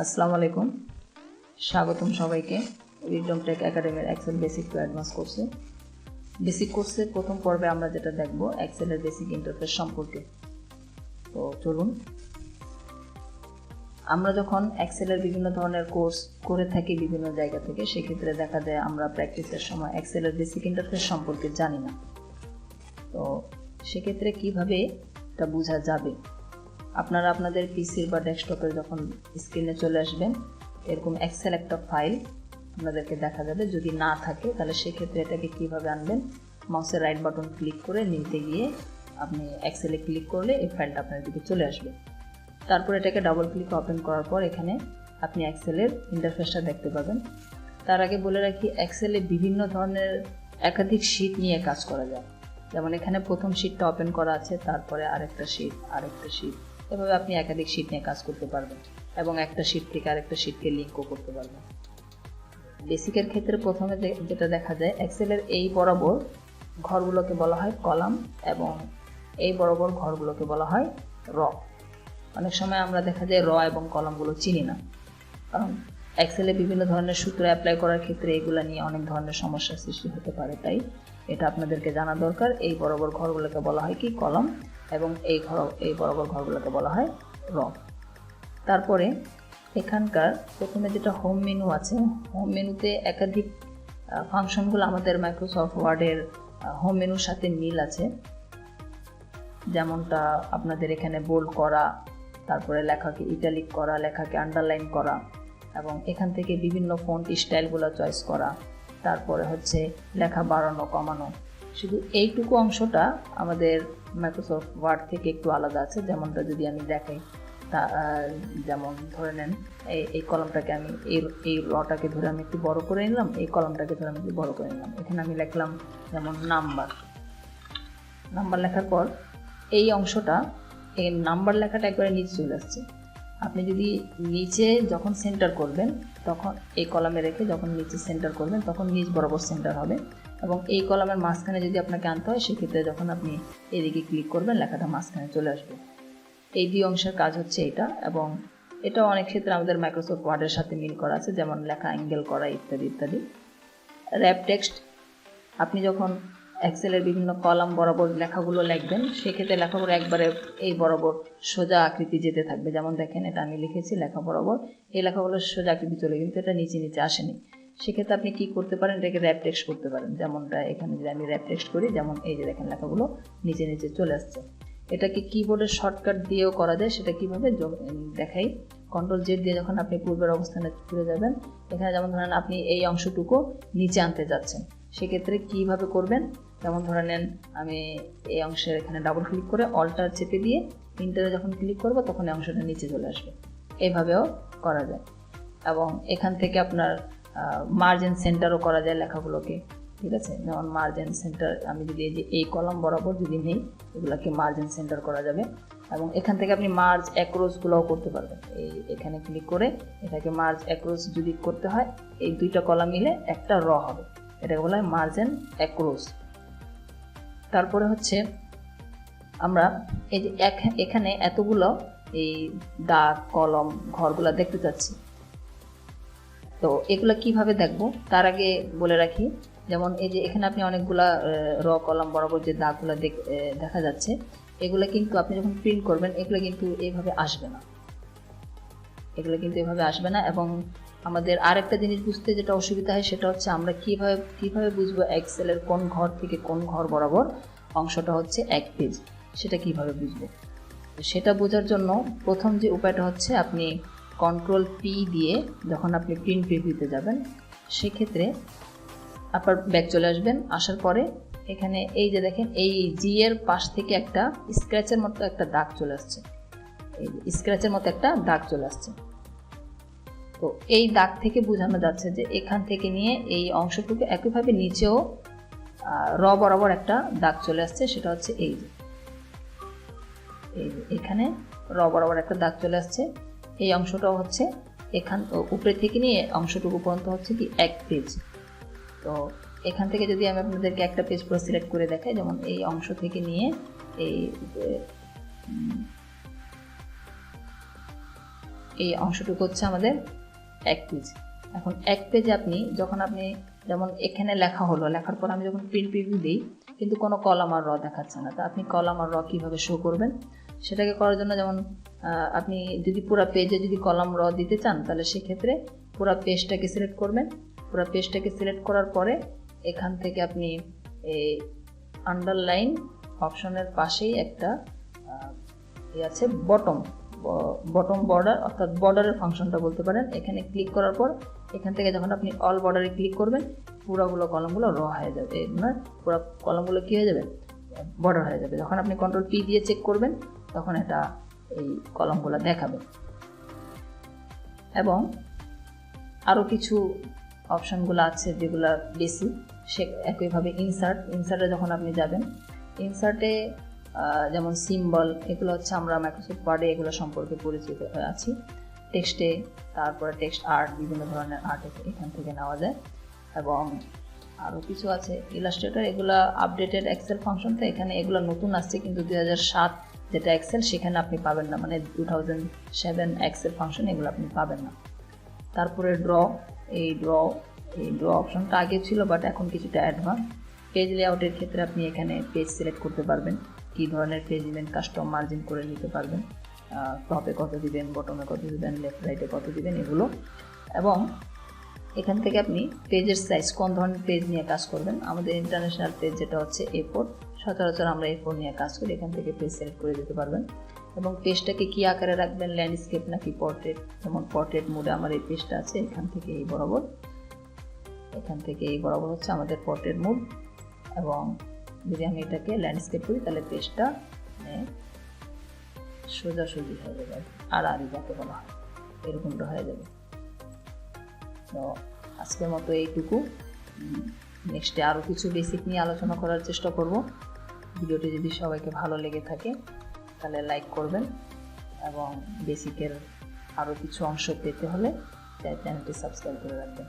আসসালামু আলাইকুম, স্বাগতম সবাইকে উইজডম টেক একাডেমির এক্সেল বেসিক টু অ্যাডভান্স কোর্সে। বেসিক কোর্সের প্রথম পর্বে আমরা যেটা দেখব এক্সেলের বেসিক ইন্টারফেস সম্পর্কে। তো চলুন, আমরা যখন এক্সেলের বিভিন্ন ধরনের কোর্স করে থাকি বিভিন্ন জায়গা থেকে, সেক্ষেত্রে দেখা যায় আমরা প্র্যাকটিসের সময় এক্সেলের বেসিক ইন্টারফেস সম্পর্কে জানি না। তো সেক্ষেত্রে কিভাবে এটা বোঝা যাবে, আপনারা আপনাদের পিসির বা ডেস্কটপে যখন স্ক্রিনে চলে আসবেন, এরকম এক্সেল একটা ফাইল আপনাদেরকে দেখা যাবে। যদি না থাকে তাহলে সেক্ষেত্রে এটাকে কিভাবে আনবেন, মাউসের রাইট বাটন ক্লিক করে নিতে গিয়ে আপনি এক্সেলে ক্লিক করলে এই ফাইলটা আপনার দিকে চলে আসবে। তারপর এটাকে ডাবল ক্লিক ওপেন করার পর এখানে আপনি এক্সেলের ইন্টারফেসটা দেখতে পাবেন। তার আগে বলে রাখি, এক্সেলে বিভিন্ন ধরনের একাধিক শীট নিয়ে কাজ করা যায়। যেমন এখানে প্রথম শীটটা ওপেন করা আছে, তারপরে আরেকটা শীট, এভাবে আপনি একাধিক শীট নিয়ে কাজ করতে পারবেন এবং একটা শীট থেকে আরেকটা শীটকে লিঙ্কও করতে পারবেন। বেসিকের ক্ষেত্রে প্রথমে যেটা দেখা যায়, এক্সেলের এই বরাবর ঘরগুলোকে বলা হয় কলাম এবং এই বরাবর ঘরগুলোকে বলা হয় র। অনেক সময় আমরা দেখা যায় র এবং কলামগুলো চিনি না, কারণ এক্সেলে বিভিন্ন ধরনের সূত্র অ্যাপ্লাই করার ক্ষেত্রে এগুলো নিয়ে অনেক ধরনের সমস্যার সৃষ্টি হতে পারে। তাই এটা আপনাদেরকে জানা দরকার। এই বরাবর ঘরগুলোকে বলা হয় কি কলাম এবং এই বরাবর ঘরগুলোকে বলা হয় র। তারপরে এখানকার প্রথমে যেটা হোম মেনু আছে, হোম মেনুতে একাধিক ফাংশনগুলো আমাদের মাইক্রোসফট ওয়ার্ডের হোম মেনুর সাথে মিল আছে। যেমনটা আপনাদের এখানে বোল্ড করা, তারপরে লেখাকে ইটালিক করা, লেখাকে আন্ডারলাইন করা এবং এখান থেকে বিভিন্ন ফন্ট স্টাইলগুলো চয়েস করা, তারপরে হচ্ছে লেখা বাড়ানো কমানো। শুধু এইটুকু অংশটা আমাদের মাইক্রোসফট ওয়ার্ড থেকে একটু আলাদা আছে। যেমনটা যদি আমি দেখাই, যেমন ধরে নেন এই কলমটাকে আমি এই রটাকে ধরে আমি একটু বড় করে নিলাম, এই কলমটাকে ধরে আমি একটু বড় করে নিলাম। এখানে আমি লিখলাম যেমন নাম্বার লেখার পর এই অংশটা, এই নাম্বার লেখাটা একবারে নিচে চলে আসছে। আপনি যদি নিচে যখন সেন্টার করবেন, তখন এই কলামে রেখে যখন নিচে সেন্টার করবেন তখন নিচ বরাবর সেন্টার হবে এবং এই কলামের মাঝখানে যদি আপনাকে আনতে হয়, সেক্ষেত্রে যখন আপনি এদিকে ক্লিক করবেন লেখাটা মাঝখানে চলে আসবে। এই দুই অংশের কাজ হচ্ছে এটা, এবং এটা অনেক ক্ষেত্রে আমাদের মাইক্রোসফট ওয়ার্ডের সাথে মিল করা আছে, যেমন লেখা অ্যাঙ্গেল করা ইত্যাদি ইত্যাদি। র্যাপ টেক্সট, আপনি যখন এক্সেলের বিভিন্ন কলাম বরাবর লেখাগুলো লিখবেন, সেক্ষেত্রে লেখাগুলো একবারে এই বরাবর সোজা আকৃতি যেতে থাকবে। যেমন দেখেন, এটা আমি লিখেছি লেখা বরাবর, এই লেখাগুলো সোজা আকৃতি চলে, কিন্তু এটা নিচে নিচে আসেনি। সেক্ষেত্রে আপনি কি করতে পারেন, এটাকে র্যাপ টেক্সট করতে পারেন। যেমনটা এখানে যদি আমি র্যাপ টেক্সট করি, যেমন এই যে দেখেন লেখাগুলো নিচে নিচে চলে আসছে। এটাকে কিবোর্ডের শর্টকাট দিয়েও করা যায়। সেটা কিভাবে দেখাই, কন্ট্রোল জেড দিয়ে যখন আপনি পূর্বের অবস্থানে ফিরে যাবেন, এখানে যেমন ধরেন আপনি এই অংশটুকু নিচে আনতে যাচ্ছেন, সেক্ষেত্রে কিভাবে করবেন, যেমন ধরে নেন আমি এই অংশের এখানে ডাবল ক্লিক করে অল্টার চেপে দিয়ে ইন্টারে যখন ক্লিক করব তখন এই অংশটা নিচে চলে আসবে। এইভাবেও করা যায়। এবং এখান থেকে আপনার মার্জিন সেন্টারও করা যায় লেখাগুলোকে, ঠিক আছে। যেমন মার্জিন সেন্টার আমি যদি এই কলাম বরাবর যদি নেই, এগুলোকে মার্জিন সেন্টার করা যাবে। এবং এখান থেকে আপনি মার্জ অ্যাক্রসগুলোও করতে পারবেন। এখানে ক্লিক করে এটাকে মার্জ অ্যাক্রস যদি করতে হয়, এই দুইটা কলাম মিলে একটা র হবে, এটাকে বলা হয় মার্জিন অ্যাক্রস। তারপরে হচ্ছে আমরা এই যে এখানে এতগুলো এই দাগ কলম ঘরগুলো দেখতে চাচ্ছি। তো এগুলো কিভাবে দেখব, তার আগে বলে রাখি, যেমন এই যে এখানে আপনি অনেকগুলা র কলাম বরাবর যে দাগগুলো দেখা যাচ্ছে, এগুলো কিন্তু আপনি যখন প্রিন্ট করবেন এগুলো কিন্তু এইভাবে আসবে না। এবং আমাদের আরেকটা জিনিস বুঝতে যেটা অসুবিধা হয়, সেটা হচ্ছে আমরা কিভাবে বুঝবো এক্সেলের কোন ঘর থেকে কোন ঘর বরাবর অংশটা হচ্ছে এক পেজ, সেটা কিভাবে বুঝবো। সেটা বোঝার জন্য প্রথম যে উপায়টা হচ্ছে, আপনি কন্ট্রোল পি দিয়ে যখন আপনি প্রিন্ট প্রিভিউতে যাবেন, সেক্ষেত্রে আপনার ব্যাক চলে আসবেন। আসার পরে এখানে এই যে দেখেন, এই জি এর পাশ থেকে একটা স্ক্র্যাচের মতো একটা দাগ চলে আসছে, তো এই দাগ থেকে বোঝানো যাচ্ছে যে এখান থেকে নিয়ে এই অংশটুকু একইভাবে নিচেও র বরাবর একটা দাগ চলে আসছে। সেটা হচ্ছে এই যে এখানে র বরাবর একটা দাগ চলে আসছে। এই অংশটাও হচ্ছে উপরে থেকে নিয়ে অংশটুকু পর্যন্ত হচ্ছে কি এক পেজ। তো এখান থেকে যদি আমি আপনাদেরকে একটা পেজ পুরো সিলেক্ট করে দেখাই, যেমন এই অংশ থেকে নিয়ে এই এই অংশটুকু হচ্ছে আমাদের এক পেজ। এখন এক পেজে যখন আপনি যেমন এখানে লেখা হলো, লেখার পর আমি যখন প্রিন্ট প্রিভিউ দিই কিন্তু কোনো কলাম আর র দেখাচ্ছে না। তো আপনি কলাম আর র কীভাবে শো করবেন সেটাকে করার জন্য, যেমন আপনি যদি পুরো পেজে যদি কলাম র দিতে চান তাহলে সেক্ষেত্রে পুরো পেজটাকে সিলেক্ট করবেন। পুরো পেজটাকে সিলেক্ট করার পরে এখান থেকে আপনি এই আন্ডারলাইন অপশনের পাশেই একটা আছে বটম বর্ডার, অর্থাৎ বর্ডারের ফাংশনটা বলতে পারেন। এখানে ক্লিক করার পর এখান থেকে যখন আপনি অল বর্ডারে ক্লিক করবেন পুরোগুলো কলমগুলো র হয়ে যাবে, মানে পুরো কলমগুলো কী হয়ে যাবে, বর্ডার হয়ে যাবে। যখন আপনি কন্ট্রোল পি দিয়ে চেক করবেন তখন এটা এই কলমগুলো দেখাবে। এবং আরও কিছু অপশানগুলো আছে যেগুলো বেসিক, সে একইভাবে ইনসার্টে যখন আপনি যাবেন, ইনসার্টে যেমন সিম্বল, এগুলো হচ্ছে আমরা মাইক্রোসফট ওয়ার্ডে এগুলো সম্পর্কে পরিচিত আছি। টেক্সটে, তারপরে টেক্সট আর্ট, বিভিন্ন ধরনের আর্ট এখান থেকে নেওয়া যায়। এবং আরও কিছু আছে ইলাস্ট্রেটর, এগুলো আপডেটেড এক্সেল ফাংশন। তো এখানে এগুলো নতুন আসছে, কিন্তু 2007 যেটা এক্সেল সেখানে আপনি পাবেন না, মানে 2007 এক্সেল ফাংশন এগুলো আপনি পাবেন না। তারপরে এই ড্র অপশনটা আগে ছিল, বাট এখন কিছুটা অ্যাডভান্স। পেজ লেআউটের ক্ষেত্রে আপনি এখানে পেজ সিলেক্ট করতে পারবেন, কী ধরনের পেজ দিবেন, কাস্টম মার্জিন করে নিতে পারবেন, টপে কত দিবেন, বটমে কত দিবেন, লেফট রাইটে কত দিবেন, এগুলো। এবং এখান থেকে আপনি পেজের সাইজ, কোন ধরনের পেজ নিয়ে কাজ করবেন। আমাদের ইন্টারন্যাশনাল পেজ যেটা হচ্ছে A4, সচরাচর আমরা A4 নিয়ে কাজ করি, এখান থেকে পেজ সিলেক্ট করে দিতে পারবেন। এবং পেজটাকে কী আকারে রাখবেন, ল্যান্ডস্কেপ নাকি পোর্ট্রেট। যেমন পোর্ট্রেট মোডে আমার এই পেজটা আছে, এখান থেকে এই বরাবর হচ্ছে আমাদের পোর্ট্রেট মোড। এবং যদি আমি এটাকে ল্যান্ডস্কেপ করি তাহলে পেজটা সোজাসুজি হয়ে যাবে, আর যাকে বলা হয় এরকমটা হয়ে যাবে। তো আজকের মতো এইটুকু। নেক্সটে আরও কিছু বেসিক নিয়ে আলোচনা করার চেষ্টা করব। ভিডিওটি যদি সবাইকে ভালো লেগে থাকে তাহলে লাইক করবেন, এবং বেসিকের আরও কিছু অংশ পেতে হলে চ্যানেলটি সাবস্ক্রাইব করে রাখবেন।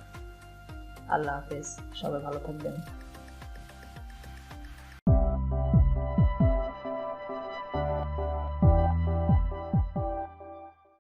আল্লাহ হাফেজ, সবাই ভালো থাকবেন।